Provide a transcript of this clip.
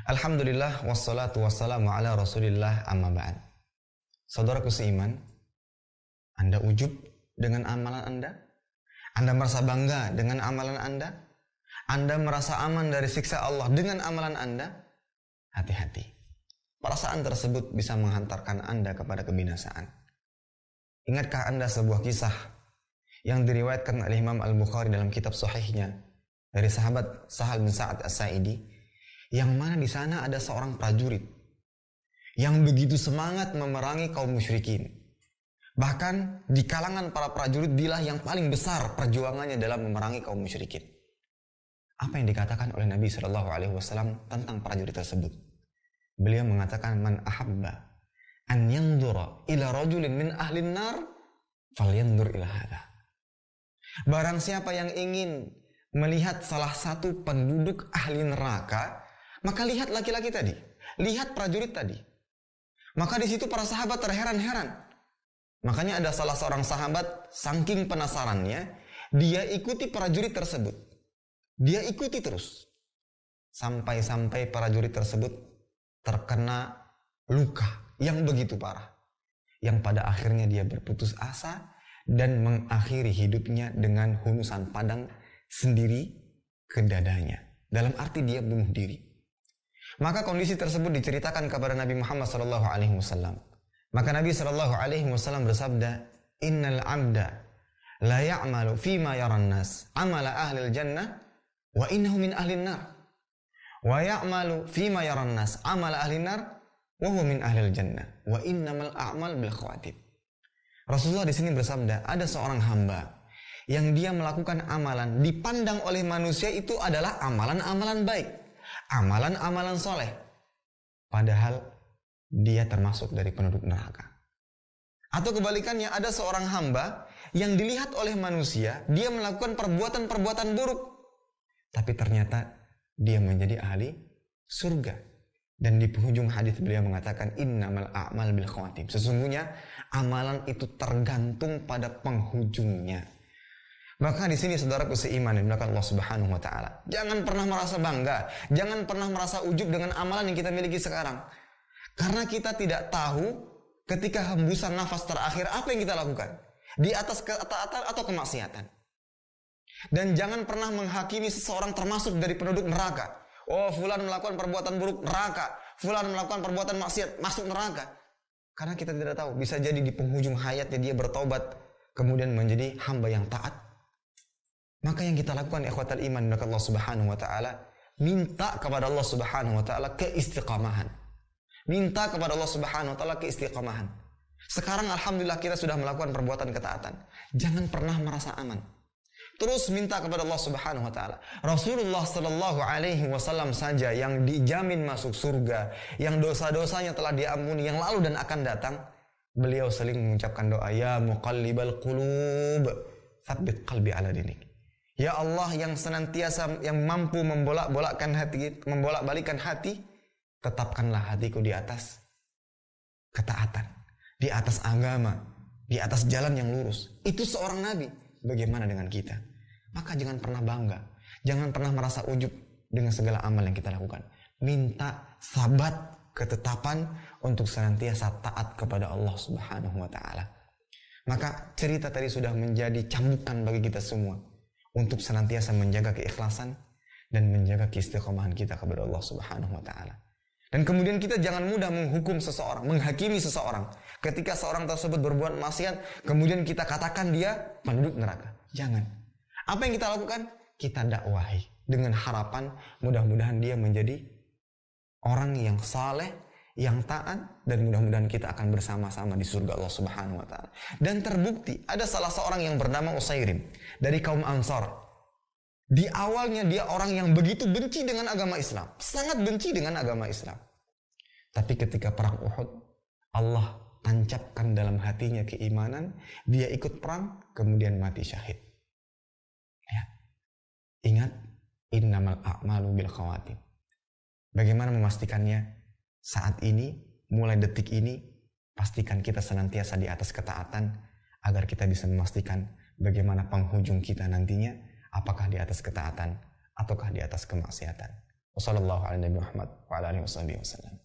Alhamdulillah wassalatu wassalamu ala Rasulillah amma ba'd. Saudaraku seiman, Anda ujub dengan amalan Anda? Anda merasa bangga dengan amalan Anda? Anda merasa aman dari siksa Allah dengan amalan Anda? Hati-hati. Perasaan tersebut bisa menghantarkan Anda kepada kebinasaan. Ingatkah Anda sebuah kisah yang diriwayatkan oleh Imam Al-Bukhari dalam kitab sahihnya dari sahabat Sahal bin Sa'ad As-Sa'idi, yang mana di sana ada seorang prajurit yang begitu semangat memerangi kaum musyrikin. Bahkan di kalangan para prajurit dialah yang paling besar perjuangannya dalam memerangi kaum musyrikin. Apa yang dikatakan oleh Nabi SAW tentang prajurit tersebut? Beliau mengatakan, man ahabba an yandura ila rajulin min ahlin nar falyandur ila hadha. Barang siapa yang ingin melihat salah satu penduduk ahli neraka, maka lihat laki-laki tadi, lihat prajurit tadi. Maka di situ para sahabat terheran-heran. Makanya ada salah seorang sahabat, saking penasarannya, dia ikuti prajurit tersebut. Dia ikuti terus. Sampai-sampai prajurit tersebut terkena luka yang begitu parah. Yang pada akhirnya dia berputus asa dan mengakhiri hidupnya dengan hunusan padang sendiri ke dadanya. Dalam arti dia bunuh diri. Maka kondisi tersebut diceritakan kepada Nabi Muhammad SAW. Maka Nabi SAW bersabda, Innal abda la ya'malu fima yaran nas amala ahlil jannah wa innahu min ahlin nar. Wa ya'malu fima yaran nas amala ahlin nar wa huwa min ahlil jannah. Wa innamal a'mal bil khawatim. Rasulullah di sini bersabda, ada seorang hamba yang dia melakukan amalan dipandang oleh manusia itu adalah amalan-amalan baik, amalan-amalan soleh, padahal dia termasuk dari penduduk neraka. Atau kebalikannya, ada seorang hamba yang dilihat oleh manusia dia melakukan perbuatan-perbuatan buruk, tapi ternyata dia menjadi ahli surga. Dan di penghujung hadis beliau mengatakan, innamal a'mal bil khawatim. Sesungguhnya amalan itu tergantung pada penghujungnya. Maka di sini saudaraku seiman yang dimuliakan Allah Subhanahu wa taala, jangan pernah merasa bangga, jangan pernah merasa ujub dengan amalan yang kita miliki sekarang. Karena kita tidak tahu ketika hembusan nafas terakhir apa yang kita lakukan, di atas ketaatan atau kemaksiatan. Dan jangan pernah menghakimi seseorang termasuk dari penduduk neraka. Oh, fulan melakukan perbuatan buruk, neraka. Fulan melakukan perbuatan maksiat, masuk neraka. Karena kita tidak tahu, bisa jadi di penghujung hayatnya dia bertobat, kemudian menjadi hamba yang taat. Maka yang kita lakukan ikhwatal iman kepada Allah Subhanahu wa taala, minta kepada Allah Subhanahu wa taala keistiqamahan. Minta kepada Allah Subhanahu wa taala keistiqamahan. Sekarang alhamdulillah kita sudah melakukan perbuatan ketaatan. Jangan pernah merasa aman. Terus minta kepada Allah Subhanahu wa taala. Rasulullah sallallahu alaihi wasallam saja yang dijamin masuk surga, yang dosa-dosanya telah diampuni yang lalu dan akan datang, beliau sering mengucapkan doa, ya muqallibal qulub, tsabbit qalbi ala dinik. Ya Allah yang senantiasa yang mampu membolak-balikkan hati, tetapkanlah hatiku di atas ketaatan, di atas agama, di atas jalan yang lurus. Itu seorang nabi. Bagaimana dengan kita? Maka jangan pernah bangga, jangan pernah merasa ujub dengan segala amal yang kita lakukan. Minta sabat ketetapan untuk senantiasa taat kepada Allah Subhanahu wa taala. Maka cerita tadi sudah menjadi cambukan bagi kita semua untuk senantiasa menjaga keikhlasan dan menjaga keistiqomahan kita kepada Allah Subhanahu wa taala. Dan kemudian kita jangan mudah menghukum seseorang, menghakimi seseorang. Ketika seorang tersebut berbuat maksiat, kemudian kita katakan dia penduduk neraka. Jangan. Apa yang kita lakukan? Kita dakwahi dengan harapan mudah-mudahan dia menjadi orang yang saleh, yang taat, dan mudah-mudahan kita akan bersama-sama di surga Allah Subhanahu wa taala. Dan terbukti ada salah seorang yang bernama Usairim dari kaum Ansar. Di awalnya dia orang yang begitu benci dengan agama Islam, sangat benci dengan agama Islam. Tapi ketika perang Uhud, Allah tancapkan dalam hatinya keimanan, dia ikut perang, kemudian mati syahid. Ya. Ingat, innamal a'malu bil khawatim. Bagaimana memastikannya? Saat ini, mulai detik ini, pastikan kita senantiasa di atas ketaatan, agar kita bisa memastikan bagaimana penghujung kita nantinya, apakah di atas ketaatan ataukah di atas kemaksiatan. Wassallallahu ala Nabi Muhammad wa ala alihi wasallam.